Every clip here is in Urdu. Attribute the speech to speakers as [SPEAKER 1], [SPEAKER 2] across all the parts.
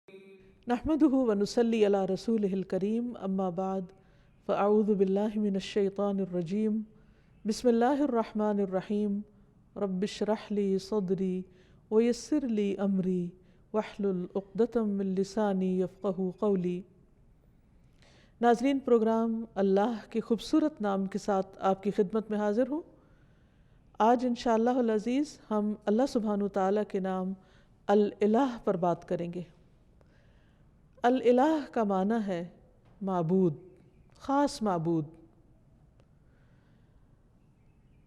[SPEAKER 1] نحمده ونصلي على رسوله الكريم اما بعد فاعوذ بالله من الشيطان الرجيم بسم الله الرحمن الرحيم رب اشرح لي صدري ويسر لي امري واحلل عقدة من لساني يفقهوا قولي۔ ناظرین، پروگرام اللہ کے خوبصورت نام کے ساتھ آپ کی خدمت میں حاضر ہوں۔ آج انشاءاللہ العزیز ہم اللہ سبحانہ وتعالیٰ کے نام الالہ پر بات کریں گے۔ الالہ کا معنی ہے معبود، خاص معبود۔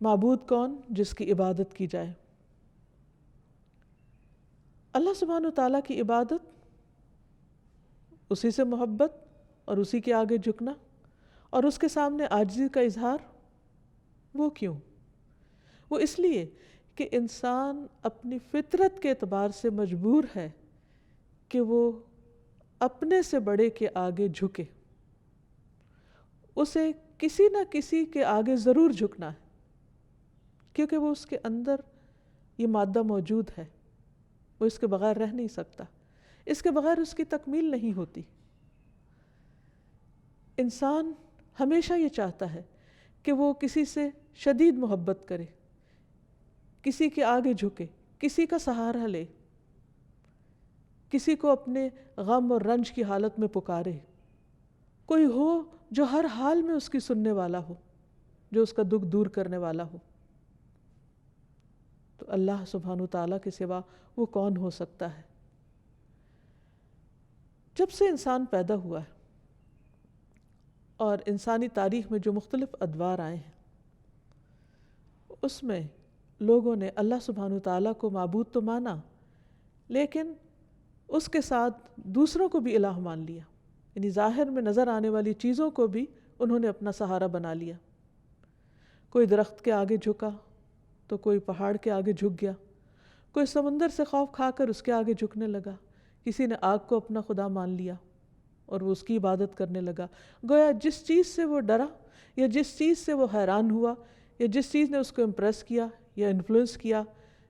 [SPEAKER 1] معبود کون؟ جس کی عبادت کی جائے۔ اللہ سبحانہ وتعالیٰ کی عبادت، اسی سے محبت اور اسی کے آگے جھکنا اور اس کے سامنے عاجزی کا اظہار۔ وہ کیوں؟ وہ اس لیے کہ انسان اپنی فطرت کے اعتبار سے مجبور ہے کہ وہ اپنے سے بڑے کے آگے جھکے۔ اسے کسی نہ کسی کے آگے ضرور جھکنا ہے، کیونکہ وہ اس کے اندر یہ مادہ موجود ہے، وہ اس کے بغیر رہ نہیں سکتا، اس کے بغیر اس کی تکمیل نہیں ہوتی۔ انسان ہمیشہ یہ چاہتا ہے کہ وہ کسی سے شدید محبت کرے، کسی کے آگے جھکے، کسی کا سہارا لے، کسی کو اپنے غم اور رنج کی حالت میں پکارے، کوئی ہو جو ہر حال میں اس کی سننے والا ہو، جو اس کا دکھ دور کرنے والا ہو۔ تو اللہ سبحانہ وتعالیٰ کے سوا وہ کون ہو سکتا ہے؟ جب سے انسان پیدا ہوا ہے اور انسانی تاریخ میں جو مختلف ادوار آئے ہیں، اس میں لوگوں نے اللہ سبحانہ وتعالیٰ کو معبود تو مانا، لیکن اس کے ساتھ دوسروں کو بھی الہ مان لیا، یعنی ظاہر میں نظر آنے والی چیزوں کو بھی انہوں نے اپنا سہارا بنا لیا۔ کوئی درخت کے آگے جھکا تو کوئی پہاڑ کے آگے جھک گیا، کوئی سمندر سے خوف کھا کر اس کے آگے جھکنے لگا، کسی نے آگ کو اپنا خدا مان لیا اور وہ اس کی عبادت کرنے لگا۔ گویا جس چیز سے وہ ڈرا یا جس چیز سے وہ حیران ہوا یا جس چیز نے اس کو امپریس کیا یا انفلوئنس کیا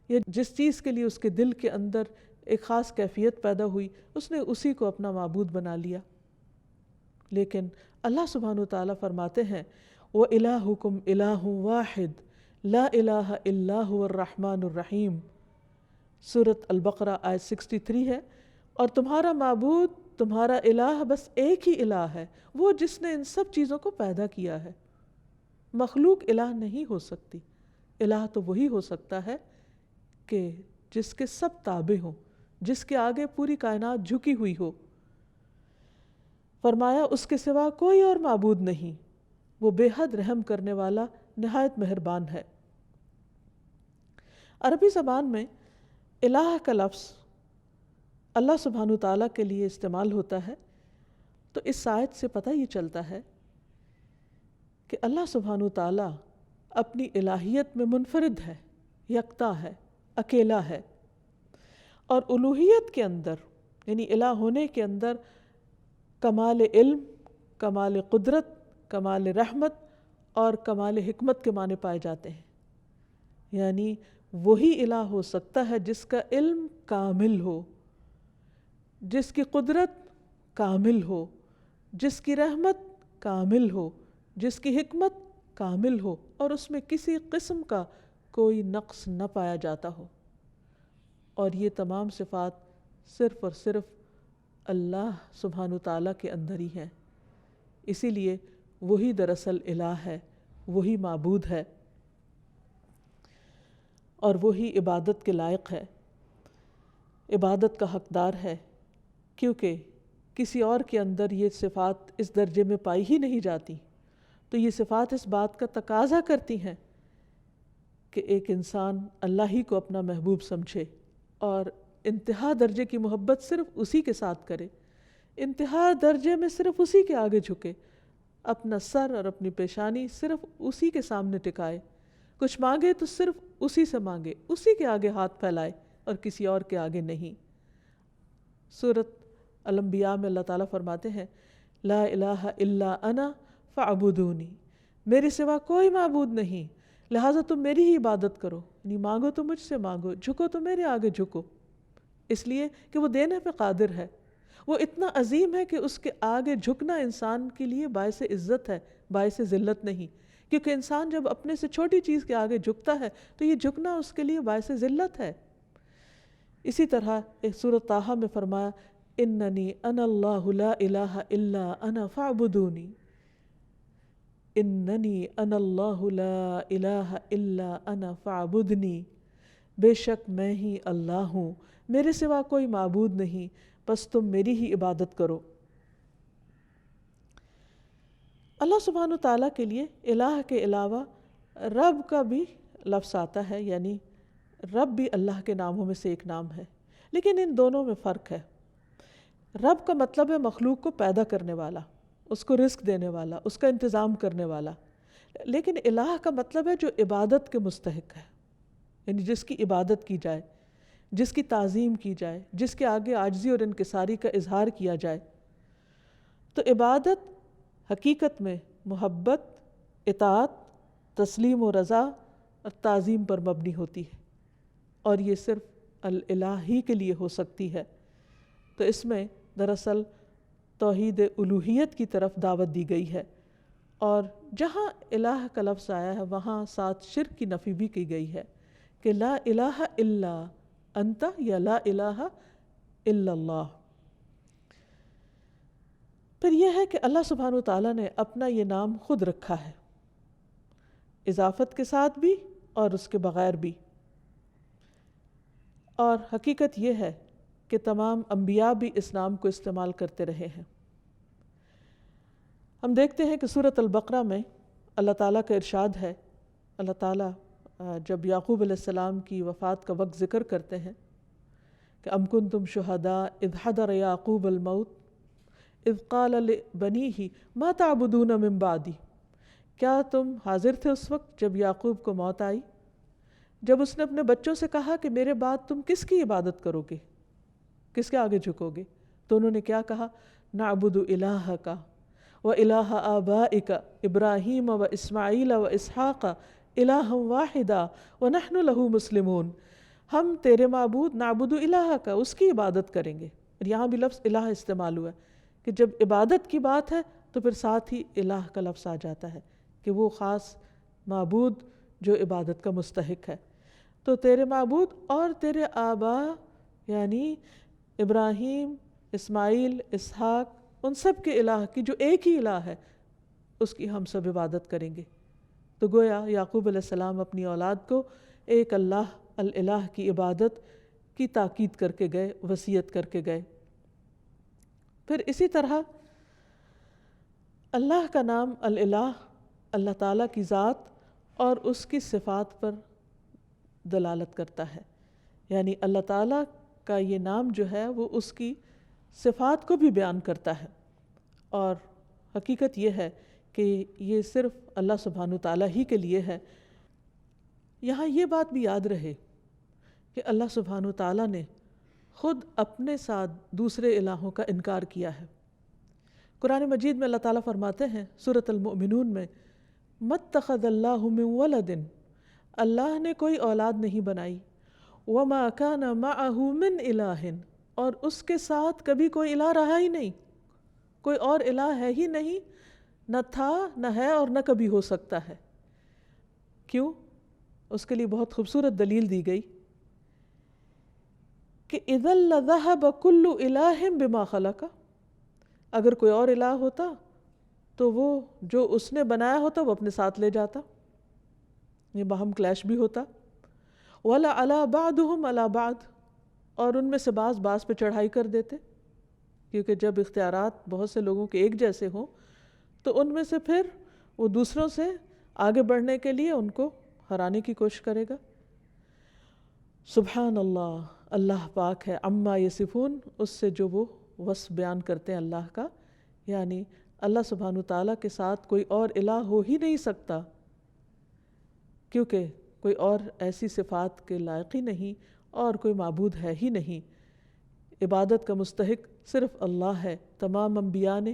[SPEAKER 1] یا جس چیز کے لیے اس کے دل کے اندر ایک خاص کیفیت پیدا ہوئی، اس نے اسی کو اپنا معبود بنا لیا۔ لیکن اللہ سبحانہ وتعالیٰ فرماتے ہیں وَإِلَٰهُكُمْ إِلَٰهٌ وَاحِدٌ لَا إِلَٰهَ إِلَّا هُوَ الرَّحْمَٰنُ الرَّحِيمُ۔ سورۃ البقرہ آیت 63 ہے، اور تمہارا معبود، تمہارا الہ بس ایک ہی الہ ہے، وہ جس نے ان سب چیزوں کو پیدا کیا ہے۔ مخلوق الہ نہیں ہو سکتی۔ الہ تو وہی ہو سکتا ہے کہ جس کے سب تابع ہوں، جس کے آگے پوری کائنات جھکی ہوئی ہو۔ فرمایا اس کے سوا کوئی اور معبود نہیں، وہ بے حد رحم کرنے والا، نہایت مہربان ہے۔ عربی زبان میں الہ کا لفظ اللہ سبحانہ تعالیٰ کے لیے استعمال ہوتا ہے، تو اس آیت سے پتہ یہ چلتا ہے کہ اللہ سبحانہ تعالیٰ اپنی الہیت میں منفرد ہے، یکتا ہے، اکیلا ہے، اور الوہیت کے اندر یعنی الہ ہونے کے اندر کمال علم، کمال قدرت، کمال رحمت اور کمال حکمت کے معنی پائے جاتے ہیں۔ یعنی وہی الہ ہو سکتا ہے جس کا علم کامل ہو، جس کی قدرت کامل ہو، جس کی رحمت کامل ہو، جس کی حکمت کامل ہو، اور اس میں کسی قسم کا کوئی نقص نہ پایا جاتا ہو۔ اور یہ تمام صفات صرف اور صرف اللہ سبحانہ تعالیٰ کے اندر ہی ہیں۔ اسی لیے وہی دراصل الہ ہے، وہی معبود ہے، اور وہی عبادت کے لائق ہے، عبادت کا حقدار ہے، کیونکہ کسی اور کے اندر یہ صفات اس درجے میں پائی ہی نہیں جاتی۔ تو یہ صفات اس بات کا تقاضا کرتی ہیں کہ ایک انسان اللہ ہی کو اپنا محبوب سمجھے اور انتہا درجے کی محبت صرف اسی کے ساتھ کرے، انتہا درجے میں صرف اسی کے آگے جھکے، اپنا سر اور اپنی پیشانی صرف اسی کے سامنے ٹکائے، کچھ مانگے تو صرف اسی سے مانگے، اسی کے آگے ہاتھ پھیلائے اور کسی اور کے آگے نہیں۔ سورۃ الانبیاء میں اللہ تعالیٰ فرماتے ہیں لا الہ الا انا فاعبدونی، میرے سوا کوئی معبود نہیں، لہٰذا تم میری ہی عبادت کرو، یعنی مانگو تو مجھ سے مانگو، جھکو تو میرے آگے جھکو، اس لیے کہ وہ دینے پہ قادر ہے، وہ اتنا عظیم ہے کہ اس کے آگے جھکنا انسان کے لیے باعث عزت ہے، باعث ذلت نہیں، کیونکہ انسان جب اپنے سے چھوٹی چیز کے آگے جھکتا ہے تو یہ جھکنا اس کے لیے باعث ذلت ہے۔ اسی طرح ایک سورۃ طٰہٰ میں فرمایا اننی انا اللہ لا الہ الا انا فاعبدونی، اننی انا اللہ لا الہ الا انا فاعبدنی، بے شک میں ہی اللہ ہوں، میرے سوا کوئی معبود نہیں، بس تم میری ہی عبادت کرو۔ اللہ سبحانہ وتعالیٰ کے لیے الہ کے علاوہ رب کا بھی لفظ آتا ہے، یعنی رب بھی اللہ کے ناموں میں سے ایک نام ہے، لیکن ان دونوں میں فرق ہے۔ رب کا مطلب ہے مخلوق کو پیدا کرنے والا، اس کو رزق دینے والا، اس کا انتظام کرنے والا، لیکن الہ کا مطلب ہے جو عبادت کے مستحق ہے، یعنی جس کی عبادت کی جائے، جس کی تعظیم کی جائے، جس کے آگے عاجزی اور انکساری کا اظہار کیا جائے۔ تو عبادت حقیقت میں محبت، اطاعت، تسلیم و رضا اور تعظیم پر مبنی ہوتی ہے، اور یہ صرف الہ ہی کے لیے ہو سکتی ہے۔ تو اس میں دراصل توحید الوہیت کی طرف دعوت دی گئی ہے، اور جہاں الہ کا لفظ آیا ہے وہاں ساتھ شرک کی نفی بھی کی گئی ہے کہ لا الہ الا انت یا لا الہ الا اللہ۔ پھر یہ ہے کہ اللہ سبحانہ وتعالیٰ نے اپنا یہ نام خود رکھا ہے، اضافت کے ساتھ بھی اور اس کے بغیر بھی، اور حقیقت یہ ہے کہ تمام انبیاء بھی اس نام کو استعمال کرتے رہے ہیں۔ ہم دیکھتے ہیں کہ سورۃ البقرہ میں اللہ تعالیٰ کا ارشاد ہے، اللہ تعالیٰ جب یعقوب علیہ السلام کی وفات کا وقت ذکر کرتے ہیں کہ ام کنتم شہداء اذ حضر یعقوب الموت اذ قال لبنیہ ما تعبدون من بعدی، کیا تم حاضر تھے اس وقت جب یعقوب کو موت آئی، جب اس نے اپنے بچوں سے کہا کہ میرے بعد تم کس کی عبادت کرو گے، کس کے آگے جھکو گے؟ تو انہوں نے کیا کہا؟ نعبد الہک و الہ آبائک ابراہیم و اسماعیل و اسحاق الہا واحدا ونحن لہ مسلمون، ہم تیرے معبود نعبد الہک، اس کی عبادت کریں گے۔ یہاں بھی لفظ الہ استعمال ہوا ہے کہ جب عبادت کی بات ہے تو پھر ساتھ ہی الہ کا لفظ آ جاتا ہے کہ وہ خاص معبود جو عبادت کا مستحق ہے۔ تو تیرے معبود اور تیرے آبا یعنی ابراہیم، اسماعیل، اسحاق، ان سب کے الہ کی جو ایک ہی الہ ہے اس کی ہم سب عبادت کریں گے۔ تو گویا یعقوب علیہ السلام اپنی اولاد کو ایک اللہ الہ کی عبادت کی تاکید کر کے گئے، وصیت کر کے گئے۔ پھر اسی طرح اللہ کا نام الہ اللہ تعالیٰ کی ذات اور اس کی صفات پر دلالت کرتا ہے، یعنی اللہ تعالیٰ کا یہ نام جو ہے وہ اس کی صفات کو بھی بیان کرتا ہے، اور حقیقت یہ ہے کہ یہ صرف اللہ سبحانہ وتعالیٰ ہی کے لیے ہے۔ یہاں یہ بات بھی یاد رہے کہ اللہ سبحانہ وتعالیٰ نے خود اپنے ساتھ دوسرے الہوں کا انکار کیا ہے۔ قرآن مجید میں اللہ تعالیٰ فرماتے ہیں سورۃ المؤمنون میں مَتَّخَذَ اللَّهُ مِن وَلَدٍ، اللہ نے کوئی اولاد نہیں بنائی، وَمَا كَانَ مَعَهُ مِنْ إِلَٰهٍ، اور اس کے ساتھ کبھی کوئی الہ رہا ہی نہیں، کوئی اور الہ ہے ہی نہیں، نہ تھا نہ ہے اور نہ کبھی ہو سکتا ہے۔ کیوں؟ اس کے لیے بہت خوبصورت دلیل دی گئی کہ اِذًا لَذَهَبَ كُلُّ إِلَٰهٍ بِمَا خَلَقَ، اگر کوئی اور الہ ہوتا تو وہ جو اس نے بنایا ہوتا وہ اپنے ساتھ لے جاتا، یہ باہم کلیش بھی ہوتا۔ وَلَعَلَىٰ بَعْضُهُمْ عَلَىٰ بَعْضٍ، اور ان میں سے بعض پہ چڑھائی کر دیتے، کیونکہ جب اختیارات بہت سے لوگوں کے ایک جیسے ہوں تو ان میں سے پھر وہ دوسروں سے آگے بڑھنے کے لیے ان کو ہرانے کی کوشش کرے گا۔ سبحان اللہ، اللہ پاک ہے، عما یصفون، اس سے جو وہ وصف بیان کرتے ہیں اللہ کا، یعنی اللہ سبحانہ تعالیٰ کے ساتھ کوئی اور الہ ہو ہی نہیں سکتا، کیونکہ کوئی اور ایسی صفات کے لائق ہی نہیں اور کوئی معبود ہے ہی نہیں۔ عبادت کا مستحق صرف اللہ ہے۔ تمام انبیاء نے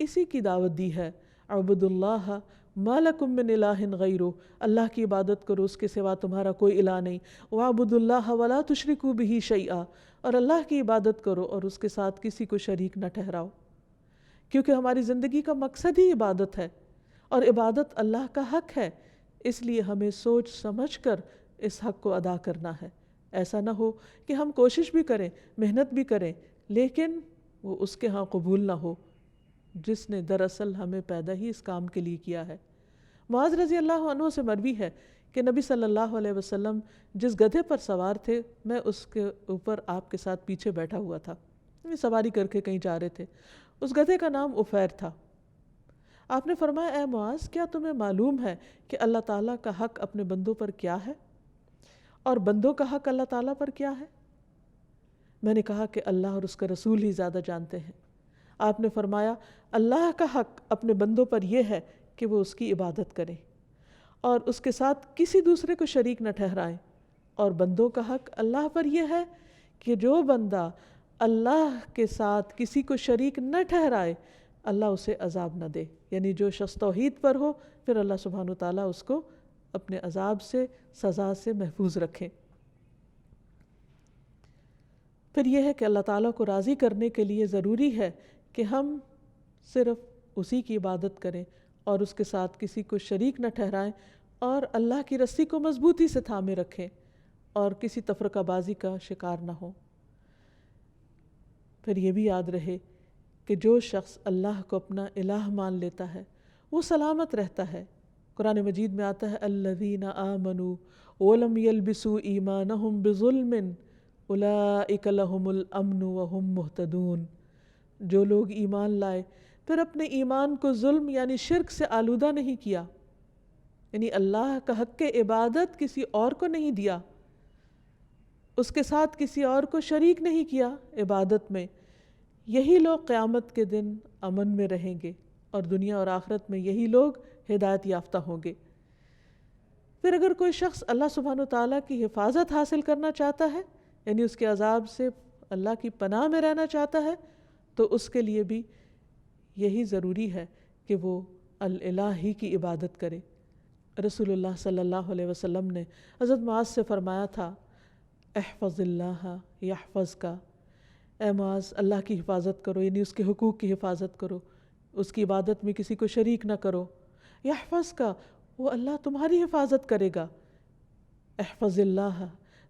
[SPEAKER 1] اسی کی دعوت دی ہے، اعبد اللہ ما لکم من الہ غیرہ، اللہ کی عبادت کرو، اس کے سوا تمہارا کوئی الہ نہیں۔ واعبدوا اللہ ولا تشرکوا بہ شیئا، اور اللہ کی عبادت کرو اور اس کے ساتھ کسی کو شریک نہ ٹھہراؤ، کیونکہ ہماری زندگی کا مقصد ہی عبادت ہے اور عبادت اللہ کا حق ہے، اس لیے ہمیں سوچ سمجھ کر اس حق کو ادا کرنا ہے۔ ایسا نہ ہو کہ ہم کوشش بھی کریں، محنت بھی کریں، لیکن وہ اس کے ہاں قبول نہ ہو جس نے دراصل ہمیں پیدا ہی اس کام کے لیے کیا ہے۔ معاذ رضی اللہ عنہ سے مروی ہے کہ نبی صلی اللہ علیہ وسلم جس گدھے پر سوار تھے، میں اس کے اوپر آپ کے ساتھ پیچھے بیٹھا ہوا تھا، سواری کر کے کہیں جا رہے تھے۔ اس گدھے کا نام عفیر تھا۔ آپ نے فرمایا، اے معاذ، کیا تمہیں معلوم ہے کہ اللہ تعالیٰ کا حق اپنے بندوں پر کیا ہے اور بندوں کا حق اللہ تعالیٰ پر کیا ہے؟ میں نے کہا کہ اللہ اور اس کا رسول ہی زیادہ جانتے ہیں۔ آپ نے فرمایا، اللہ کا حق اپنے بندوں پر یہ ہے کہ وہ اس کی عبادت کریں اور اس کے ساتھ کسی دوسرے کو شریک نہ ٹھہرائیں، اور بندوں کا حق اللہ پر یہ ہے کہ جو بندہ اللہ کے ساتھ کسی کو شریک نہ ٹھہرائے اللہ اسے عذاب نہ دے۔ یعنی جو شخص توحید پر ہو پھر اللہ سبحانہ وتعالیٰ اس کو اپنے عذاب سے، سزا سے محفوظ رکھیں۔ پھر یہ ہے کہ اللہ تعالیٰ کو راضی کرنے کے لیے ضروری ہے کہ ہم صرف اسی کی عبادت کریں اور اس کے ساتھ کسی کو شریک نہ ٹھہرائیں اور اللہ کی رسی کو مضبوطی سے تھامے رکھیں اور کسی تفرقہ بازی کا شکار نہ ہوں۔ پھر یہ بھی یاد رہے کہ جو شخص اللہ کو اپنا الہ مان لیتا ہے وہ سلامت رہتا ہے۔ قرآن مجید میں آتا ہے، الذین آمنوا ولم یلبسوا ایمانہم بظلم اولئک لہم الامن وہم مہتدون۔ جو لوگ ایمان لائے پھر اپنے ایمان کو ظلم یعنی شرک سے آلودہ نہیں کیا، یعنی اللہ کا حق عبادت کسی اور کو نہیں دیا، اس کے ساتھ کسی اور کو شریک نہیں کیا عبادت میں، یہی لوگ قیامت کے دن امن میں رہیں گے اور دنیا اور آخرت میں یہی لوگ ہدایت یافتہ ہوں گے۔ پھر اگر کوئی شخص اللہ سبحانہ وتعالیٰ کی حفاظت حاصل کرنا چاہتا ہے، یعنی اس کے عذاب سے اللہ کی پناہ میں رہنا چاہتا ہے، تو اس کے لیے بھی یہی ضروری ہے کہ وہ الہ ہی کی عبادت کرے۔ رسول اللہ صلی اللہ علیہ وسلم نے حضرت معاذ سے فرمایا تھا، احفظ اللہ یحفظ کا، اے معاذ اللہ کی حفاظت کرو، یعنی اس کے حقوق کی حفاظت کرو، اس کی عبادت میں کسی کو شریک نہ کرو۔ یحفظ کا، وہ اللہ تمہاری حفاظت کرے گا۔ احفظ اللہ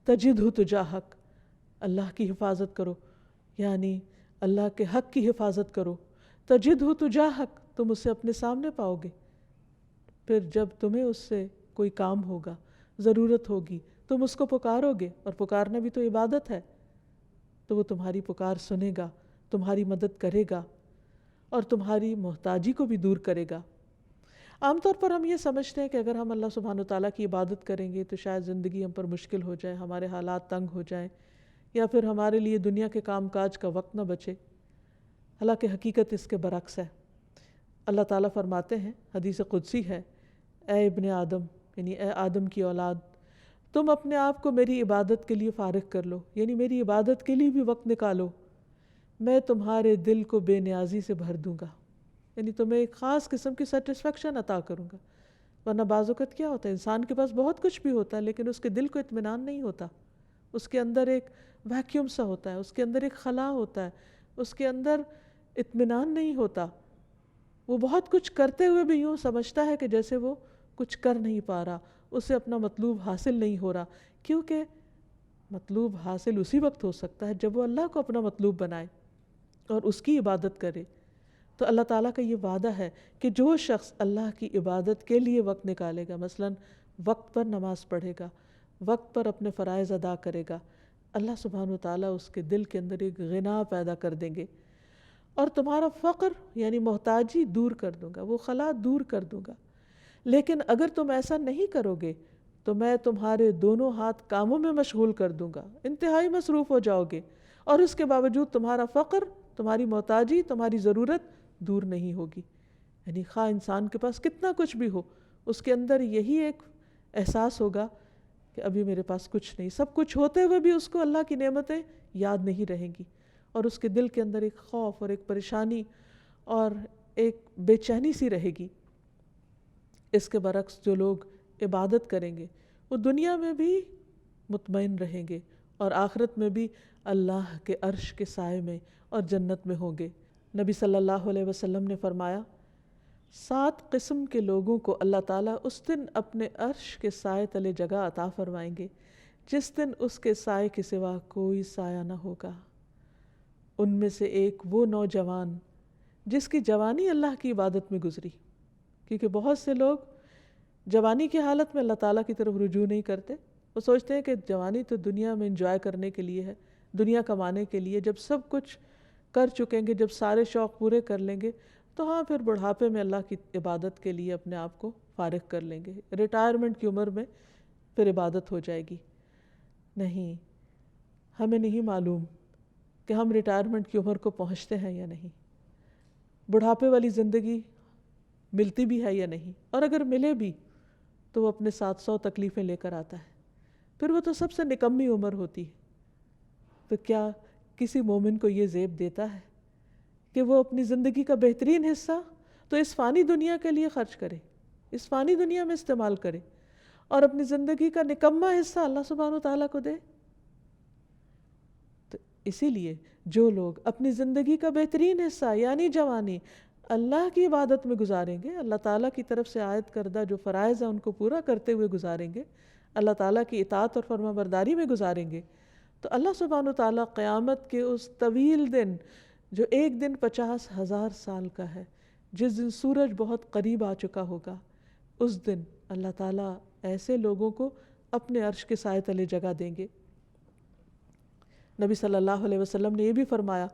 [SPEAKER 1] تجدہ تجاہک، اللہ کی حفاظت کرو یعنی اللہ کے حق کی حفاظت کرو۔ تجدہ تجاہک، تم اسے اپنے سامنے پاؤ گے۔ پھر جب تمہیں اس سے کوئی کام ہوگا، ضرورت ہوگی، تم اس کو پکارو گے، اور پکارنا بھی تو عبادت ہے، تو وہ تمہاری پکار سنے گا، تمہاری مدد کرے گا اور تمہاری محتاجی کو بھی دور کرے گا۔ عام طور پر ہم یہ سمجھتے ہیں کہ اگر ہم اللہ سبحانہ وتعالیٰ کی عبادت کریں گے تو شاید زندگی ہم پر مشکل ہو جائے، ہمارے حالات تنگ ہو جائیں، یا پھر ہمارے لیے دنیا کے کام کاج کا وقت نہ بچے۔ حالانکہ حقیقت اس کے برعکس ہے۔ اللہ تعالیٰ فرماتے ہیں، حدیث قدسی ہے، اے ابن آدم، یعنی اے آدم کی اولاد، تم اپنے آپ کو میری عبادت کے لیے فارغ کر لو، یعنی میری عبادت کے لیے بھی وقت نکالو، میں تمہارے دل کو بے نیازی سے بھر دوں گا، یعنی تمہیں ایک خاص قسم کی سیٹسفیکشن عطا کروں گا۔ ورنہ بعض اوقات کیا ہوتا ہے، انسان کے پاس بہت کچھ بھی ہوتا ہے لیکن اس کے دل کو اطمینان نہیں ہوتا، اس کے اندر ایک ویکیوم سا ہوتا ہے، اس کے اندر ایک خلا ہوتا ہے، اس کے اندر اطمینان نہیں ہوتا۔ وہ بہت کچھ کرتے ہوئے بھی یوں سمجھتا ہے کہ جیسے وہ کچھ کر نہیں پا رہا، اسے اپنا مطلوب حاصل نہیں ہو رہا، کیونکہ مطلوب حاصل اسی وقت ہو سکتا ہے جب وہ اللہ کو اپنا مطلوب بنائے اور اس کی عبادت کرے۔ تو اللہ تعالیٰ کا یہ وعدہ ہے کہ جو شخص اللہ کی عبادت کے لیے وقت نکالے گا، مثلاً وقت پر نماز پڑھے گا، وقت پر اپنے فرائض ادا کرے گا، اللہ سبحانہ وتعالیٰ اس کے دل کے اندر ایک غنا پیدا کر دیں گے، اور تمہارا فقر یعنی محتاجی دور کر دوں گا، وہ خلا دور کر دوں گا۔ لیکن اگر تم ایسا نہیں کرو گے تو میں تمہارے دونوں ہاتھ کاموں میں مشغول کر دوں گا، انتہائی مصروف ہو جاؤ گے، اور اس کے باوجود تمہارا فقر، تمہاری محتاجی، تمہاری ضرورت دور نہیں ہوگی۔ یعنی خواہ انسان کے پاس کتنا کچھ بھی ہو، اس کے اندر یہی ایک احساس ہوگا کہ ابھی میرے پاس کچھ نہیں، سب کچھ ہوتے ہوئے بھی اس کو اللہ کی نعمتیں یاد نہیں رہیں گی، اور اس کے دل کے اندر ایک خوف اور ایک پریشانی اور ایک بے چینی سی رہے گی۔ اس کے برعکس جو لوگ عبادت کریں گے وہ دنیا میں بھی مطمئن رہیں گے اور آخرت میں بھی اللہ کے عرش کے سائے میں اور جنت میں ہوں گے۔ نبی صلی اللہ علیہ وسلم نے فرمایا 7 قسم کے لوگوں کو اللہ تعالیٰ اس دن اپنے عرش کے سائے تلے جگہ عطا فرمائیں گے جس دن اس کے سائے کے سوا کوئی سایہ نہ ہوگا۔ ان میں سے ایک وہ نوجوان جس کی جوانی اللہ کی عبادت میں گزری، کیونکہ بہت سے لوگ جوانی کی حالت میں اللہ تعالیٰ کی طرف رجوع نہیں کرتے۔ وہ سوچتے ہیں کہ جوانی تو دنیا میں انجوائے کرنے کے لیے ہے، دنیا کمانے کے لیے، جب سب کچھ کر چکیں گے، جب سارے شوق پورے کر لیں گے تو ہاں پھر بڑھاپے میں اللہ کی عبادت کے لیے اپنے آپ کو فارغ کر لیں گے، ریٹائرمنٹ کی عمر میں پھر عبادت ہو جائے گی۔ نہیں، ہمیں نہیں معلوم کہ ہم ریٹائرمنٹ کی عمر کو پہنچتے ہیں یا نہیں، بڑھاپے والی زندگی ملتی بھی ہے یا نہیں، اور اگر ملے بھی تو وہ اپنے ساتھ 100 تکلیفیں لے کر آتا ہے، پھر وہ تو سب سے نکمی عمر ہوتی ہے۔ تو کیا کسی مومن کو یہ زیب دیتا ہے کہ وہ اپنی زندگی کا بہترین حصہ تو اس فانی دنیا کے لیے خرچ کرے، اس فانی دنیا میں استعمال کرے، اور اپنی زندگی کا نکما حصہ اللہ سبحانہ وتعالیٰ کو دے؟ تو اسی لیے جو لوگ اپنی زندگی کا بہترین حصہ یعنی جوانی اللہ کی عبادت میں گزاریں گے، اللہ تعالیٰ کی طرف سے عائد کردہ جو فرائض ہیں ان کو پورا کرتے ہوئے گزاریں گے، اللہ تعالیٰ کی اطاعت اور فرما برداری میں گزاریں گے، تو اللہ سبحانہ وتعالیٰ قیامت کے اس طویل دن جو ایک دن 50,000 سال کا ہے، جس دن سورج بہت قریب آ چکا ہوگا، اس دن اللہ تعالیٰ ایسے لوگوں کو اپنے عرش کے سائے تلے جگہ دیں گے۔ نبی صلی اللہ علیہ وسلم نے یہ بھی فرمایا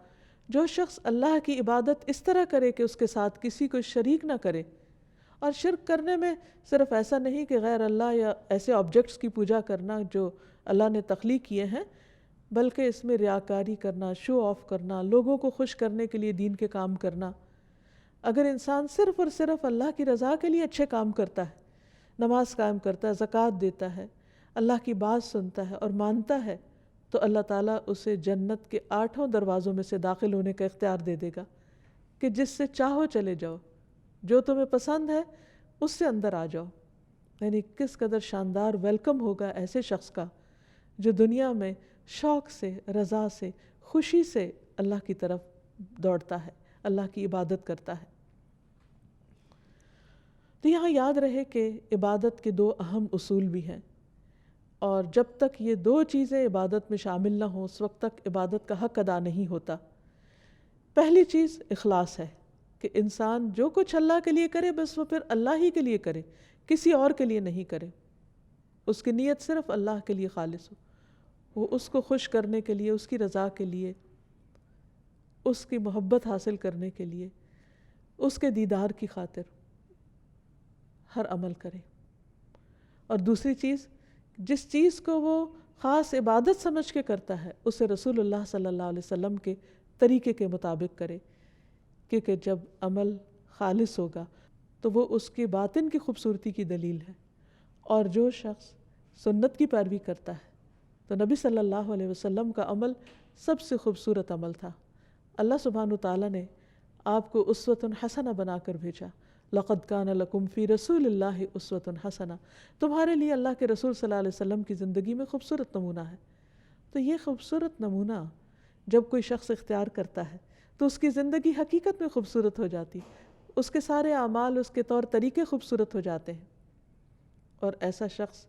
[SPEAKER 1] جو شخص اللہ کی عبادت اس طرح کرے کہ اس کے ساتھ کسی کو شریک نہ کرے، اور شرک کرنے میں صرف ایسا نہیں کہ غیر اللہ یا ایسے آبجیکٹس کی پوجا کرنا جو اللہ نے تخلیق کیے ہیں، بلکہ اس میں ریاکاری کرنا، شو آف کرنا، لوگوں کو خوش کرنے کے لیے دین کے کام کرنا۔ اگر انسان صرف اور صرف اللہ کی رضا کے لیے اچھے کام کرتا ہے، نماز قائم کرتا ہے، زکوٰۃ دیتا ہے، اللہ کی بات سنتا ہے اور مانتا ہے، تو اللہ تعالیٰ اسے جنت کے 8 دروازوں میں سے داخل ہونے کا اختیار دے دے گا کہ جس سے چاہو چلے جاؤ، جو تمہیں پسند ہے اس سے اندر آ جاؤ۔ یعنی کس قدر شاندار ویلکم ہوگا ایسے شخص کا جو دنیا میں شوق سے، رضا سے، خوشی سے اللہ کی طرف دوڑتا ہے، اللہ کی عبادت کرتا ہے۔ تو یہاں یاد رہے کہ عبادت کے 2 اہم اصول بھی ہیں، اور جب تک یہ 2 چیزیں عبادت میں شامل نہ ہوں اس وقت تک عبادت کا حق ادا نہیں ہوتا۔ پہلی چیز اخلاص ہے کہ انسان جو کچھ اللہ کے لیے کرے بس وہ پھر اللہ ہی کے لیے کرے، کسی اور کے لیے نہیں کرے، اس کی نیت صرف اللہ کے لیے خالص ہو، وہ اس کو خوش کرنے کے لیے، اس کی رضا کے لیے، اس کی محبت حاصل کرنے کے لیے، اس کے دیدار کی خاطر ہر عمل کرے۔ اور دوسری چیز، جس چیز کو وہ خاص عبادت سمجھ کے کرتا ہے اسے رسول اللہ صلی اللہ علیہ وسلم کے طریقے کے مطابق کرے، کیونکہ جب عمل خالص ہوگا تو وہ اس کی باطن کی خوبصورتی کی دلیل ہے۔ اور جو شخص سنت کی پیروی کرتا ہے تو نبی صلی اللہ علیہ وسلم کا عمل سب سے خوبصورت عمل تھا۔ اللہ سبحانہ تعالیٰ نے آپ کو اسوۃ حسنہ بنا کر بھیجا، لقد کان لکم فی رسول اللہ اسوۃ حسنہ، تمہارے لیے اللہ کے رسول صلی اللہ علیہ وسلم کی زندگی میں خوبصورت نمونہ ہے۔ تو یہ خوبصورت نمونہ جب کوئی شخص اختیار کرتا ہے تو اس کی زندگی حقیقت میں خوبصورت ہو جاتی، اس کے سارے اعمال، اس کے طور طریقے خوبصورت ہو جاتے ہیں، اور ایسا شخص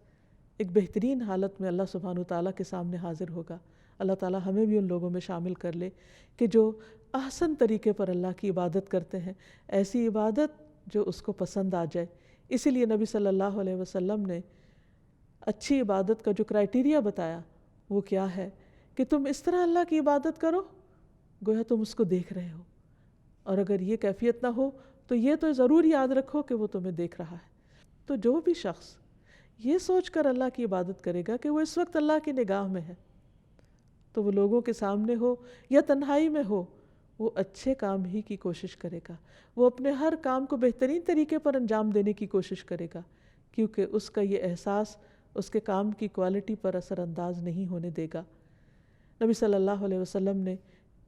[SPEAKER 1] ایک بہترین حالت میں اللہ سبحانہ وتعالیٰ کے سامنے حاضر ہوگا۔ اللہ تعالیٰ ہمیں بھی ان لوگوں میں شامل کر لے کہ جو احسن طریقے پر اللہ کی عبادت کرتے ہیں، ایسی عبادت جو اس کو پسند آ جائے۔ اسی لیے نبی صلی اللہ علیہ وسلم نے اچھی عبادت کا جو کرائٹیریا بتایا وہ کیا ہے کہ تم اس طرح اللہ کی عبادت کرو گویا تم اس کو دیکھ رہے ہو، اور اگر یہ کیفیت نہ ہو تو یہ تو ضرور یاد رکھو کہ وہ تمہیں دیکھ رہا ہے۔ تو جو بھی شخص یہ سوچ کر اللہ کی عبادت کرے گا کہ وہ اس وقت اللہ کی نگاہ میں ہے، تو وہ لوگوں کے سامنے ہو یا تنہائی میں ہو، وہ اچھے کام ہی کی کوشش کرے گا، وہ اپنے ہر کام کو بہترین طریقے پر انجام دینے کی کوشش کرے گا، کیونکہ اس کا یہ احساس اس کے کام کی کوالٹی پر اثر انداز نہیں ہونے دے گا۔ نبی صلی اللہ علیہ وسلم نے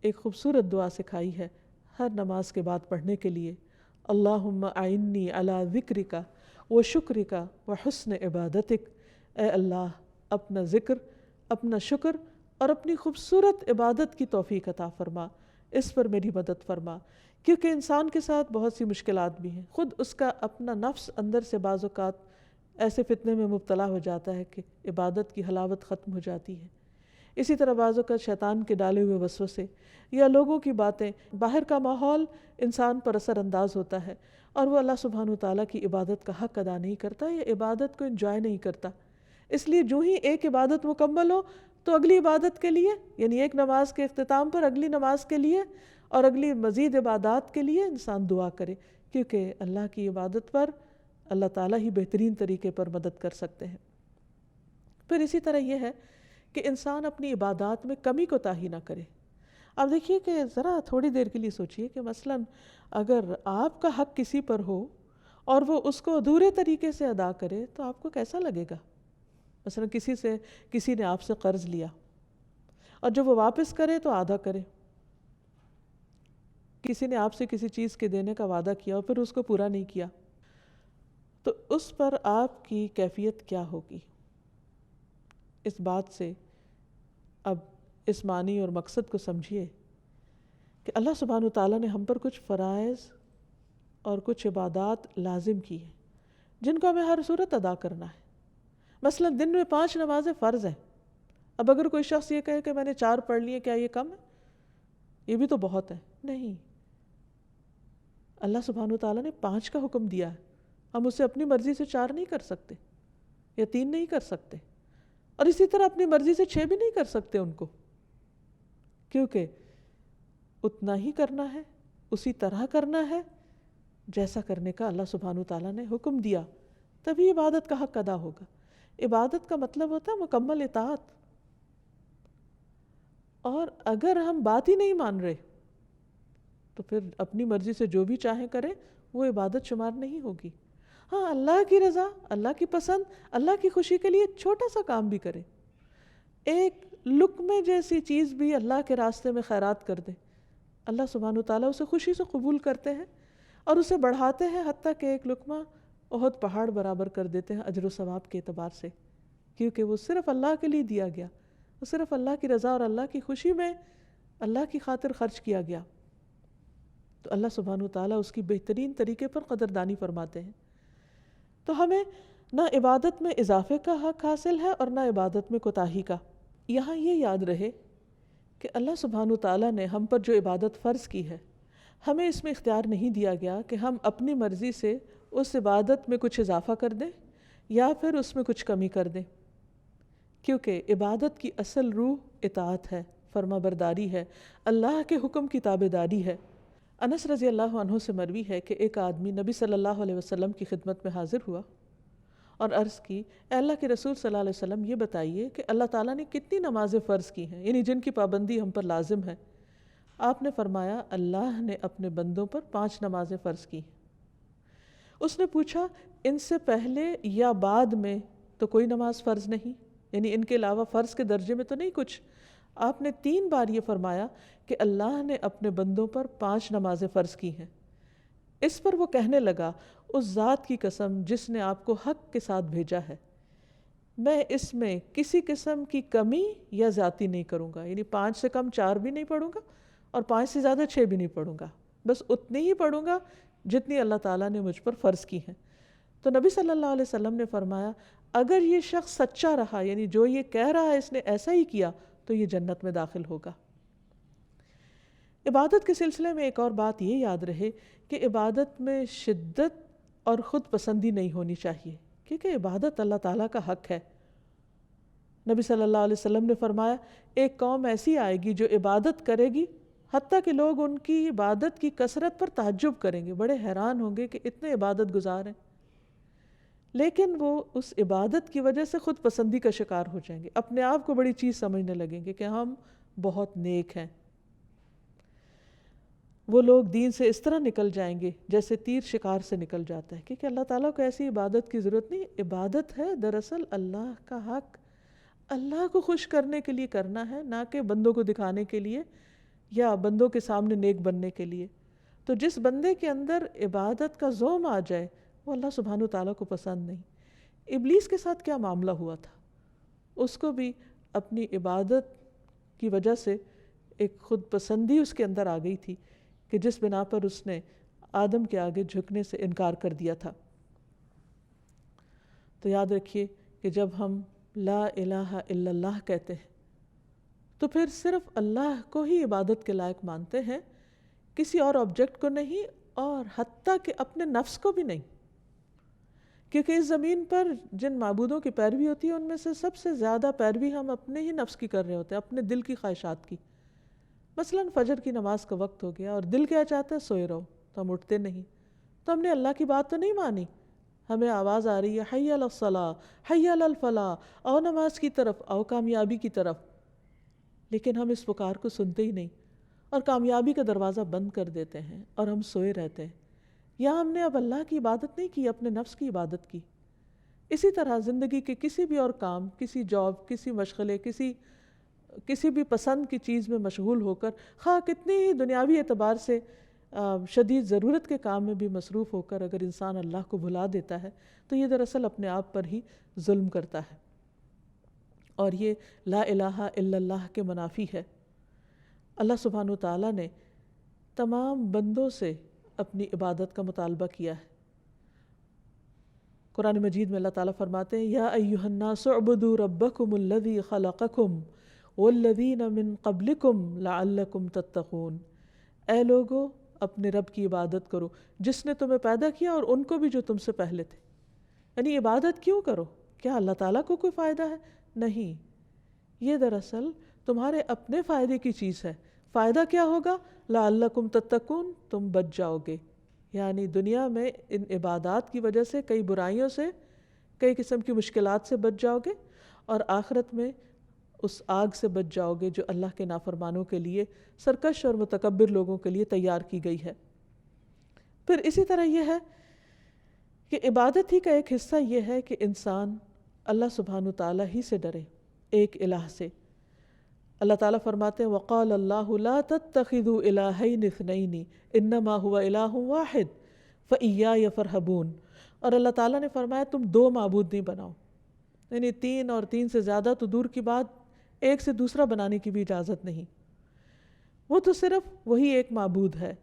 [SPEAKER 1] ایک خوبصورت دعا سکھائی ہے ہر نماز کے بعد پڑھنے کے لیے، اللہم اعنی علی ذکرک و شکرک و حسن عبادتک، اے اللہ اپنا ذکر، اپنا شکر اور اپنی خوبصورت عبادت کی توفیق عطا فرما، اس پر میری مدد فرما، کیونکہ انسان کے ساتھ بہت سی مشکلات بھی ہیں، خود اس کا اپنا نفس اندر سے بعض اوقات ایسے فتنے میں مبتلا ہو جاتا ہے کہ عبادت کی حلاوت ختم ہو جاتی ہے۔ اسی طرح بعض اوقات شیطان کے ڈالے ہوئے وسوسے یا لوگوں کی باتیں، باہر کا ماحول انسان پر اثر انداز ہوتا ہے اور وہ اللہ سبحانہ وتعالیٰ کی عبادت کا حق ادا نہیں کرتا یا عبادت کو انجوائے نہیں کرتا۔ اس لیے جو ہی ایک عبادت مکمل ہو تو اگلی عبادت کے لیے، یعنی ایک نماز کے اختتام پر اگلی نماز کے لیے اور اگلی مزید عبادات کے لیے انسان دعا کرے، کیونکہ اللہ کی عبادت پر اللہ تعالیٰ ہی بہترین طریقے پر مدد کر سکتے ہیں۔ پھر اسی طرح یہ ہے کہ انسان اپنی عبادات میں کمی کوتاہی نہ کرے۔ اب دیکھیے کہ ذرا تھوڑی دیر کے لیے سوچئے کہ مثلاً اگر آپ کا حق کسی پر ہو اور وہ اس کو ادھورے طریقے سے ادا کرے تو آپ کو کیسا لگے گا؟ مثلاً کسی نے آپ سے قرض لیا اور جب وہ واپس کرے تو آدھا کرے، کسی نے آپ سے کسی چیز کے دینے کا وعدہ کیا اور پھر اس کو پورا نہیں کیا، تو اس پر آپ کی کیفیت کیا ہوگی؟ اس بات سے اب اس معنی اور مقصد کو سمجھیے کہ اللہ سبحانہ وتعالیٰ نے ہم پر کچھ فرائض اور کچھ عبادات لازم کی ہیں جن کو ہمیں ہر صورت ادا کرنا ہے۔ مثلا دن میں 5 نمازیں فرض ہیں۔ اب اگر کوئی شخص یہ کہے کہ میں نے 4 پڑھ لیے، کیا یہ کم ہے؟ یہ بھی تو بہت ہے۔ نہیں، اللہ سبحانہ وتعالیٰ نے 5 کا حکم دیا ہے، ہم اسے اپنی مرضی سے 4 نہیں کر سکتے یا 3 نہیں کر سکتے، اور اسی طرح اپنی مرضی سے 6 بھی نہیں کر سکتے ان کو، کیونکہ اتنا ہی کرنا ہے، اسی طرح کرنا ہے جیسا کرنے کا اللہ سبحانہ وتعالیٰ نے حکم دیا، تبھی عبادت کا حق ادا ہوگا۔ عبادت کا مطلب ہوتا ہے مکمل اطاعت، اور اگر ہم بات ہی نہیں مان رہے تو پھر اپنی مرضی سے جو بھی چاہیں کریں وہ عبادت شمار نہیں ہوگی۔ ہاں، اللہ کی رضا، اللہ کی پسند، اللہ کی خوشی کے لیے چھوٹا سا کام بھی کرے، ایک لقمے جیسی چیز بھی اللہ کے راستے میں خیرات کر دے، اللہ سبحانہ وتعالیٰ اسے خوشی سے قبول کرتے ہیں اور اسے بڑھاتے ہیں، حتیٰ کہ ایک لقمہ احد پہاڑ برابر کر دیتے ہیں اجر و ثواب کے اعتبار سے، کیونکہ وہ صرف اللہ کے لیے دیا گیا، وہ صرف اللہ کی رضا اور اللہ کی خوشی میں اللہ کی خاطر خرچ کیا گیا، تو اللہ سبحانہ وتعالیٰ اس کی بہترین طریقے پر قدردانی فرماتے ہیں۔ تو ہمیں نہ عبادت میں اضافے کا حق حاصل ہے اور نہ عبادت میں کوتاہی کا۔ یہاں یہ یاد رہے کہ اللہ سبحانہ وتعالیٰ نے ہم پر جو عبادت فرض کی ہے، ہمیں اس میں اختیار نہیں دیا گیا کہ ہم اپنی مرضی سے اس عبادت میں کچھ اضافہ کر دیں یا پھر اس میں کچھ کمی کر دیں، کیونکہ عبادت کی اصل روح اطاعت ہے، فرما برداری ہے، اللہ کے حکم کی تابع داری ہے۔ انس رضی اللہ عنہ سے مروی ہے کہ ایک آدمی نبی صلی اللہ علیہ وسلم کی خدمت میں حاضر ہوا اور عرض کی، اے اللہ کے رسول صلی اللہ علیہ وسلم، یہ بتائیے کہ اللہ تعالیٰ نے کتنی نمازیں فرض کی ہیں، یعنی جن کی پابندی ہم پر لازم ہے؟ آپ نے فرمایا، اللہ نے اپنے بندوں پر 5 نمازیں فرض کی ہیں۔ اس نے پوچھا، ان سے پہلے یا بعد میں تو کوئی نماز فرض نہیں، یعنی ان کے علاوہ فرض کے درجے میں تو نہیں کچھ؟ آپ نے 3 بار یہ فرمایا کہ اللہ نے اپنے بندوں پر 5 نمازیں فرض کی ہیں۔ اس پر وہ کہنے لگا، اس ذات کی قسم جس نے آپ کو حق کے ساتھ بھیجا ہے، میں اس میں کسی قسم کی کمی یا زیادتی نہیں کروں گا، یعنی 5 سے کم 4 بھی نہیں پڑھوں گا اور 5 سے زیادہ 6 بھی نہیں پڑھوں گا، بس اتنی ہی پڑھوں گا جتنی اللہ تعالیٰ نے مجھ پر فرض کی ہیں۔ تو نبی صلی اللہ علیہ وسلم نے فرمایا، اگر یہ شخص سچا رہا، یعنی جو یہ کہہ رہا ہے اس نے ایسا ہی کیا، تو یہ جنت میں داخل ہوگا۔ عبادت کے سلسلے میں ایک اور بات یہ یاد رہے کہ عبادت میں شدت اور خود پسندی نہیں ہونی چاہیے، کیونکہ عبادت اللہ تعالیٰ کا حق ہے۔ نبی صلی اللہ علیہ وسلم نے فرمایا، ایک قوم ایسی آئے گی جو عبادت کرے گی حتیٰ کہ لوگ ان کی عبادت کی کثرت پر تعجب کریں گے، بڑے حیران ہوں گے کہ اتنے عبادت گزار ہیں، لیکن وہ اس عبادت کی وجہ سے خود پسندی کا شکار ہو جائیں گے، اپنے آپ کو بڑی چیز سمجھنے لگیں گے کہ ہم بہت نیک ہیں۔ وہ لوگ دین سے اس طرح نکل جائیں گے جیسے تیر شکار سے نکل جاتا ہے، کیونکہ اللہ تعالیٰ کو ایسی عبادت کی ضرورت نہیں۔ عبادت ہے دراصل اللہ کا حق، اللہ کو خوش کرنے کے لیے کرنا ہے، نہ کہ بندوں کو دکھانے کے لیے یا بندوں کے سامنے نیک بننے کے لیے۔ تو جس بندے کے اندر عبادت کا زوم آ جائے وہ اللہ سبحانہ وتعالیٰ کو پسند نہیں۔ ابلیس کے ساتھ کیا معاملہ ہوا تھا؟ اس کو بھی اپنی عبادت کی وجہ سے ایک خود پسندی اس کے اندر آ گئی تھی کہ جس بنا پر اس نے آدم کے آگے جھکنے سے انکار کر دیا تھا۔ تو یاد رکھیے کہ جب ہم لا الہ الا اللہ کہتے ہیں تو پھر صرف اللہ کو ہی عبادت کے لائق مانتے ہیں، کسی اور آبجیکٹ کو نہیں، اور حتیٰ کہ اپنے نفس کو بھی نہیں، کیونکہ اس زمین پر جن معبودوں کی پیروی ہوتی ہے ان میں سے سب سے زیادہ پیروی ہم اپنے ہی نفس کی کر رہے ہوتے ہیں، اپنے دل کی خواہشات کی۔ مثلاً فجر کی نماز کا وقت ہو گیا اور دل کیا چاہتا ہے سوئے رہو، تو ہم اٹھتے نہیں، تو ہم نے اللہ کی بات تو نہیں مانی۔ ہمیں آواز آ رہی ہے حی علی الصلاۃ، حی علی الفلاح، آؤ نماز کی طرف، آؤ کامیابی کی طرف، لیکن ہم اس پکار کو سنتے ہی نہیں اور کامیابی کا دروازہ بند کر دیتے ہیں اور ہم سوئے رہتے ہیں۔ یا ہم نے اب اللہ کی عبادت نہیں کی، اپنے نفس کی عبادت کی۔ اسی طرح زندگی کے کسی بھی اور کام، کسی جاب، کسی مشغلے، کسی بھی پسند کی چیز میں مشغول ہو کر، خواہ کتنی ہی دنیاوی اعتبار سے شدید ضرورت کے کام میں بھی مصروف ہو کر اگر انسان اللہ کو بھلا دیتا ہے تو یہ دراصل اپنے آپ پر ہی ظلم کرتا ہے، اور یہ لا الہ الا اللہ کے منافی ہے۔ اللہ سبحانہ وتعالیٰ نے تمام بندوں سے اپنی عبادت کا مطالبہ کیا ہے۔ قرآن مجید میں اللہ تعالیٰ فرماتے ہیں یا ایھا الناس اعبدوا ربکم الذی خلقکم والذین من قبلکم لعلکم تتقون، اے لوگو اپنے رب کی عبادت کرو جس نے تمہیں پیدا کیا اور ان کو بھی جو تم سے پہلے تھے۔ یعنی عبادت کیوں کرو؟ کیا اللہ تعالیٰ کو کوئی فائدہ ہے؟ نہیں، یہ دراصل تمہارے اپنے فائدے کی چیز ہے۔ فائدہ کیا ہوگا؟ لعلکم تتقون، تم بچ جاؤ گے۔ یعنی دنیا میں ان عبادات کی وجہ سے کئی برائیوں سے، کئی قسم کی مشکلات سے بچ جاؤ گے، اور آخرت میں اس آگ سے بچ جاؤ گے جو اللہ کے نافرمانوں کے لیے، سرکش اور متکبر لوگوں کے لیے تیار کی گئی ہے۔ پھر اسی طرح یہ ہے کہ عبادت ہی کا ایک حصہ یہ ہے کہ انسان اللہ سبحانہ تعالیٰ ہی سے ڈرے، ایک الہ سے۔ اللہ تعالیٰ فرماتے ہیں وَقَالَ اللَّهُ لَا تَتَّخِذُوا إِلَٰهَيْنِ اثْنَيْنِ إِنَّمَا هُوَ إِلَٰهٌ وَاحِدٌ فَإِيَّايَ فَارْهَبُونِ، اور اللہ تعالیٰ نے فرمایا تم دو معبود نہیں بناؤ، یعنی تین اور تین سے زیادہ تو دور کی بات، ایک سے دوسرا بنانے کی بھی اجازت نہیں، وہ تو صرف وہی ایک معبود ہے،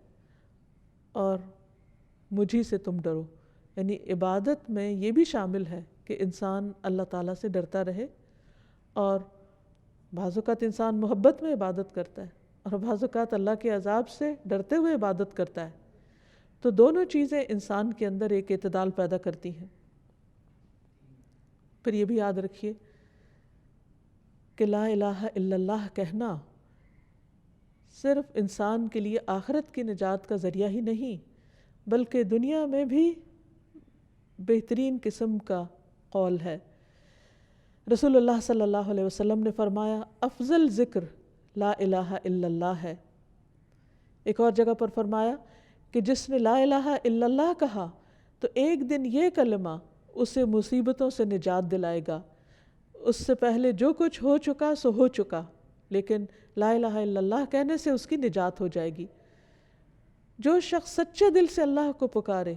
[SPEAKER 1] اور مجھی سے تم ڈرو۔ یعنی عبادت میں یہ بھی شامل ہے کہ انسان اللہ تعالیٰ سے ڈرتا رہے، اور بعض اوقات انسان محبت میں عبادت کرتا ہے اور بعض اوقات اللہ کے عذاب سے ڈرتے ہوئے عبادت کرتا ہے، تو دونوں چیزیں انسان کے اندر ایک اعتدال پیدا کرتی ہیں۔ پھر یہ بھی یاد رکھیے کہ لا الہ الا اللہ کہنا صرف انسان کے لیے آخرت کی نجات کا ذریعہ ہی نہیں، بلکہ دنیا میں بھی بہترین قسم کا قول ہے۔ رسول اللہ صلی اللہ علیہ وسلم نے فرمایا افضل ذکر لا الہ الا اللہ ہے۔ ایک اور جگہ پر فرمایا کہ جس نے لا الہ الا اللہ کہا تو ایک دن یہ کلمہ اسے مصیبتوں سے نجات دلائے گا، اس سے پہلے جو کچھ ہو چکا سو ہو چکا، لیکن لا الہ الا اللہ کہنے سے اس کی نجات ہو جائے گی۔ جو شخص سچے دل سے اللہ کو پکارے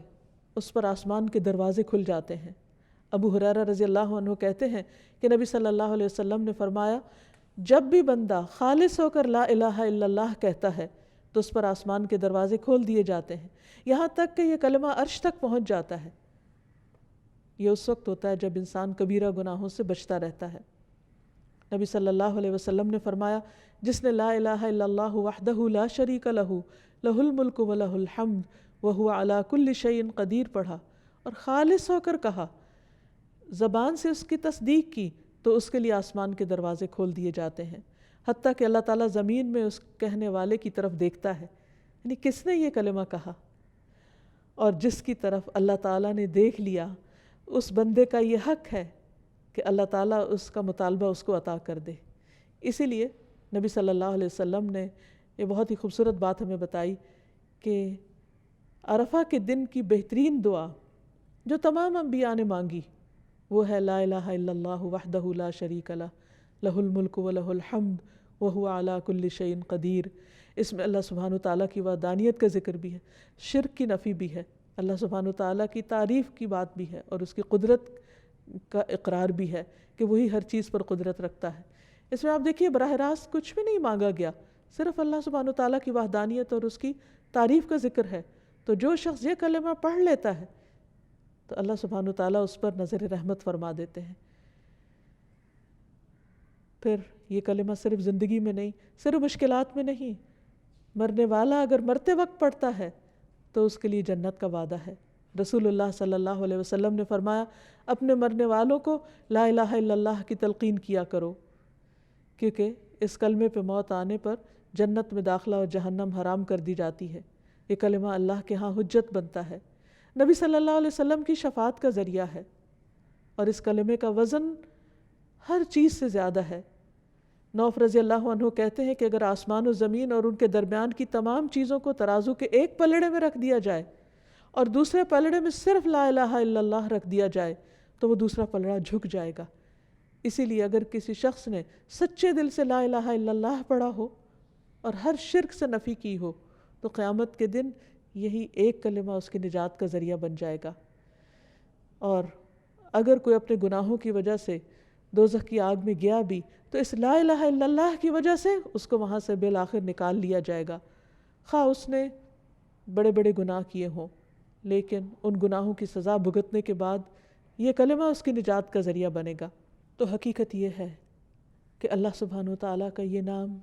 [SPEAKER 1] اس پر آسمان کے دروازے کھل جاتے ہیں۔ ابو ہریرہ رضی اللہ عنہ کہتے ہیں کہ نبی صلی اللہ علیہ وسلم نے فرمایا جب بھی بندہ خالص ہو کر لا الہ الا اللہ کہتا ہے تو اس پر آسمان کے دروازے کھول دیے جاتے ہیں، یہاں تک کہ یہ کلمہ عرش تک پہنچ جاتا ہے۔ یہ اس وقت ہوتا ہے جب انسان کبیرہ گناہوں سے بچتا رہتا ہے۔ نبی صلی اللہ علیہ وسلم نے فرمایا جس نے لا الہ الا اللہ وحدہ لا شریک لہ لہ الملک و لہ الحمد وہو علی کل شیء قدیر پڑھا اور خالص ہو کر کہا، زبان سے اس کی تصدیق کی، تو اس کے لیے آسمان کے دروازے کھول دیے جاتے ہیں، حتیٰ کہ اللہ تعالیٰ زمین میں اس کہنے والے کی طرف دیکھتا ہے، یعنی کس نے یہ کلمہ کہا، اور جس کی طرف اللہ تعالیٰ نے دیکھ لیا اس بندے کا یہ حق ہے کہ اللہ تعالیٰ اس کا مطالبہ اس کو عطا کر دے۔ اسی لیے نبی صلی اللہ علیہ وسلم نے یہ بہت ہی خوبصورت بات ہمیں بتائی کہ عرفہ کے دن کی بہترین دعا جو تمام انبیاء نے مانگی وہ ہے لا الہ الا اللہ وحدہ لا شریک لہ لہ الملک و لہ الحمد وہو علی کل شیء قدیر۔ اس میں اللہ سبحانہ تعالیٰ کی وحدانیت کا ذکر بھی ہے، شرک کی نفی بھی ہے، اللہ سبحانہ تعالیٰ کی تعریف کی بات بھی ہے، اور اس کی قدرت کا اقرار بھی ہے کہ وہی ہر چیز پر قدرت رکھتا ہے۔ اس میں آپ دیکھیے براہ راست کچھ بھی نہیں مانگا گیا، صرف اللہ سبحانہ وتعالیٰ کی وحدانیت اور اس کی تعریف کا ذکر ہے۔ تو جو شخص یہ کلمہ پڑھ لیتا ہے تو اللہ سبحانہ وتعالیٰ اس پر نظر رحمت فرما دیتے ہیں۔ پھر یہ کلمہ صرف زندگی میں نہیں، صرف مشکلات میں نہیں، مرنے والا اگر مرتے وقت پڑھتا ہے تو اس کے لیے جنت کا وعدہ ہے۔ رسول اللہ صلی اللہ علیہ وسلم نے فرمایا اپنے مرنے والوں کو لا الہ الا اللہ کی تلقین کیا کرو، کیونکہ اس کلمے پہ موت آنے پر جنت میں داخلہ اور جہنم حرام کر دی جاتی ہے۔ یہ کلمہ اللہ کے ہاں حجت بنتا ہے، نبی صلی اللہ علیہ وسلم کی شفاعت کا ذریعہ ہے، اور اس کلمے کا وزن ہر چیز سے زیادہ ہے۔ نوف رضی اللہ عنہ کہتے ہیں کہ اگر آسمان و زمین اور ان کے درمیان کی تمام چیزوں کو ترازو کے ایک پلڑے میں رکھ دیا جائے اور دوسرے پلڑے میں صرف لا الہ الا اللہ رکھ دیا جائے تو وہ دوسرا پلڑا جھک جائے گا۔ اسی لیے اگر کسی شخص نے سچے دل سے لا الہ الا اللہ پڑھا ہو اور ہر شرک سے نفی کی ہو تو قیامت کے دن یہی ایک کلمہ اس کی نجات کا ذریعہ بن جائے گا۔ اور اگر کوئی اپنے گناہوں کی وجہ سے دوزخ کی آگ میں گیا بھی تو اس لا الہ الا اللہ کی وجہ سے اس کو وہاں سے بالآخر نکال لیا جائے گا، خواہ اس نے بڑے بڑے گناہ کیے ہوں، لیکن ان گناہوں کی سزا بھگتنے کے بعد یہ کلمہ اس کی نجات کا ذریعہ بنے گا۔ تو حقیقت یہ ہے کہ اللہ سبحانہ وتعالیٰ کا یہ نام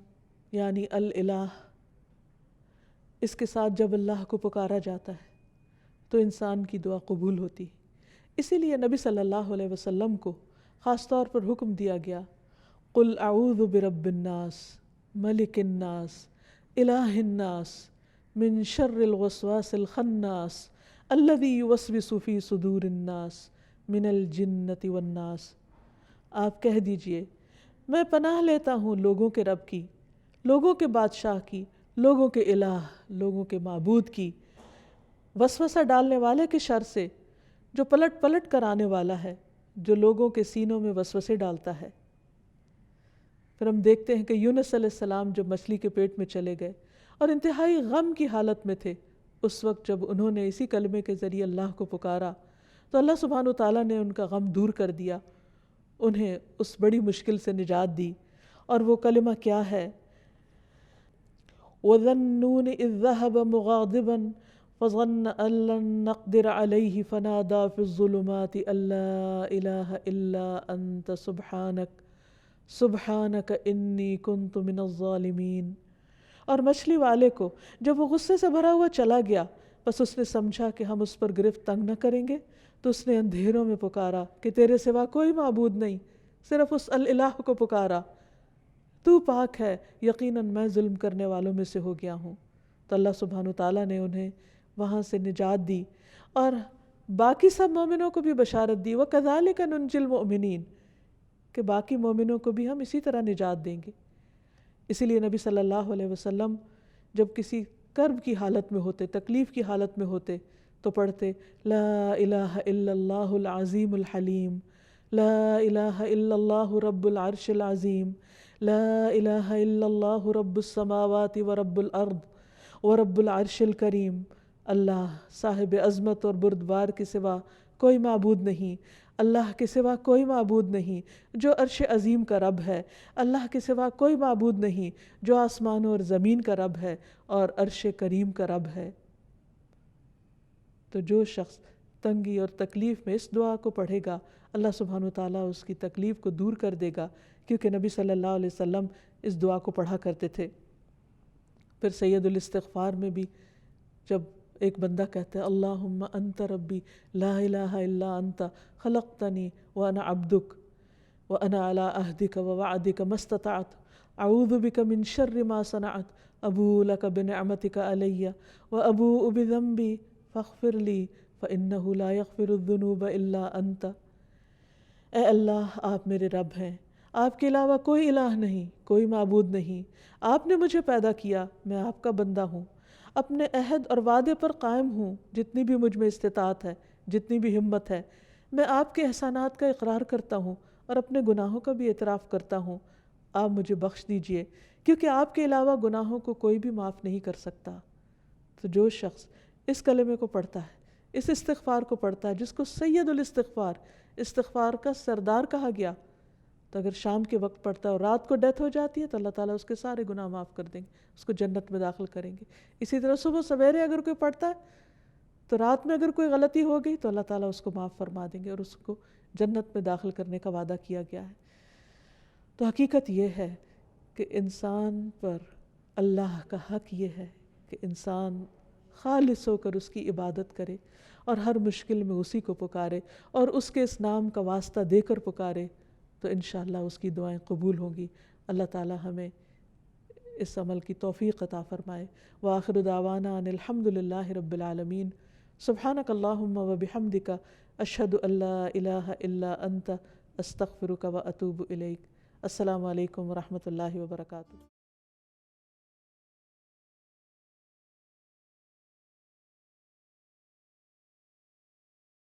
[SPEAKER 1] یعنی الالہ، اس کے ساتھ جب اللہ کو پکارا جاتا ہے تو انسان کی دعا قبول ہوتی۔ اسی لیے نبی صلی اللہ علیہ وسلم کو خاص طور پر حکم دیا گیا قل اعوذ برب الناس ملک الناس الہ الناس من شر الوسواس الخناس الذی یوسوس فی صدور الناس من الجنۃ والناس۔ آپ کہہ دیجئے میں پناہ لیتا ہوں لوگوں کے رب کی، لوگوں کے بادشاہ کی، لوگوں کے الہ، لوگوں کے معبود کی، وسوسہ ڈالنے والے کے شر سے جو پلٹ پلٹ کر آنے والا ہے، جو لوگوں کے سینوں میں وسوسے ڈالتا ہے۔ پھر ہم دیکھتے ہیں کہ یونس علیہ السلام جب مچھلی کے پیٹ میں چلے گئے اور انتہائی غم کی حالت میں تھے، اس وقت جب انہوں نے اسی کلمے کے ذریعے اللہ کو پکارا تو اللہ سبحانہ وتعالیٰ نے ان کا غم دور کر دیا، انہیں اس بڑی مشکل سے نجات دی۔ اور وہ کلمہ کیا ہے؟ وَذَا النُّونِ إِذ ذَهَبَ مُغَاضِبًا فَظَنَّ أَن لَّن نَّقْدِرَ عَلَيْهِ فَنَادَىٰ فِي الظُّلُمَاتِ أَن لَّا إِلَٰهَ إِلَّا أَنتَ سُبْحَانَكَ إِنِّي كُنتُ مِنَ الظَّالِمِينَ۔ اور مچھلی والے کو جب وہ غصے سے بھرا ہوا چلا گیا، بس اس نے سمجھا کہ ہم اس پر گرفت تنگ نہ کریں گے، تو اس نے اندھیروں میں پکارا کہ تیرے سوا کوئی معبود نہیں، صرف اس الالہ کو پکارا، تو پاک ہے، یقیناً میں ظلم کرنے والوں میں سے ہو گیا ہوں۔ تو اللہ سبحانہ وتعالیٰ نے انہیں وہاں سے نجات دی، اور باقی سب مومنوں کو بھی بشارت دی وَكَذَلِكَ نُنْجِي الْمُؤْمِنِينَ، کہ باقی مومنوں کو بھی ہم اسی طرح نجات دیں گے۔ اسی لیے نبی صلی اللہ علیہ وسلم جب کسی کرب کی حالت میں ہوتے، تکلیف کی حالت میں ہوتے تو پڑھتے لا الہ الا اللہ العظیم الحلیم، لا الہ الا اللہ رب العرش العظیم، لا الہ الا اللہ رب السماوات ورب الارض ورب العرش الکریم۔ اللہ صاحب عظمت اور بردبار کے سوا کوئی معبود نہیں، اللہ کے سوا کوئی معبود نہیں جو عرش عظیم کا رب ہے، اللہ کے سوا کوئی معبود نہیں جو آسمانوں اور زمین کا رب ہے اور عرش کریم کا رب ہے۔ تو جو شخص تنگی اور تکلیف میں اس دعا کو پڑھے گا، اللہ سبحانہ وتعالیٰ اس کی تکلیف کو دور کر دے گا، کیونکہ نبی صلی اللہ علیہ وسلم اس دعا کو پڑھا کرتے تھے۔ پھر سید الاستغفار میں بھی جب ایک بندہ کہتا ہے اللہم انت ربی لا الہ الا انت خلقتنی وانا عبدک وانا علی عہدک ووعدک ما استطعت اعوذ بک من شر ما صنعت ابوء لک بنعمتک علی وابوء بذنبی فاغفر لی فانہ لا یغفر الذنوب الا انت۔ اے اللہ، آپ میرے رب ہیں، آپ کے علاوہ کوئی الہ نہیں، کوئی معبود نہیں، آپ نے مجھے پیدا کیا، میں آپ کا بندہ ہوں، اپنے عہد اور وعدے پر قائم ہوں، جتنی بھی مجھ میں استطاعت ہے، جتنی بھی ہمت ہے، میں آپ کے احسانات کا اقرار کرتا ہوں اور اپنے گناہوں کا بھی اعتراف کرتا ہوں، آپ مجھے بخش دیجئے، کیونکہ آپ کے علاوہ گناہوں کو کوئی بھی معاف نہیں کر سکتا۔ تو جو شخص اس کلمے کو پڑھتا ہے، اس استغفار کو پڑھتا ہے، جس کو سید الاستغفار، استغفار کا سردار کہا گیا، تو اگر شام کے وقت پڑھتا ہے اور رات کو ڈیتھ ہو جاتی ہے تو اللہ تعالیٰ اس کے سارے گناہ معاف کر دیں گے، اس کو جنت میں داخل کریں گے۔ اسی طرح صبح سویرے اگر کوئی پڑھتا ہے تو رات میں اگر کوئی غلطی ہو گئی تو اللہ تعالیٰ اس کو معاف فرما دیں گے اور اس کو جنت میں داخل کرنے کا وعدہ کیا گیا ہے۔ تو حقیقت یہ ہے کہ انسان پر اللہ کا حق یہ ہے کہ انسان خالص ہو کر اس کی عبادت کرے اور ہر مشکل میں اسی کو پکارے اور اس کے اس نام کا واسطہ دے کر پکارے، تو انشاءاللہ اس کی دعائیں قبول ہوں گی۔ اللہ تعالیٰ ہمیں اس عمل کی توفیق عطا فرمائے۔ وآخر دعوانا ان الحمد للہ رب العالمین۔ سبحانک اللہم وبحمدک، اشہد ان لا الہ الا انت، استغفرک واتوب الیک۔ السلام علیکم ورحمۃ اللہ وبرکاتہ۔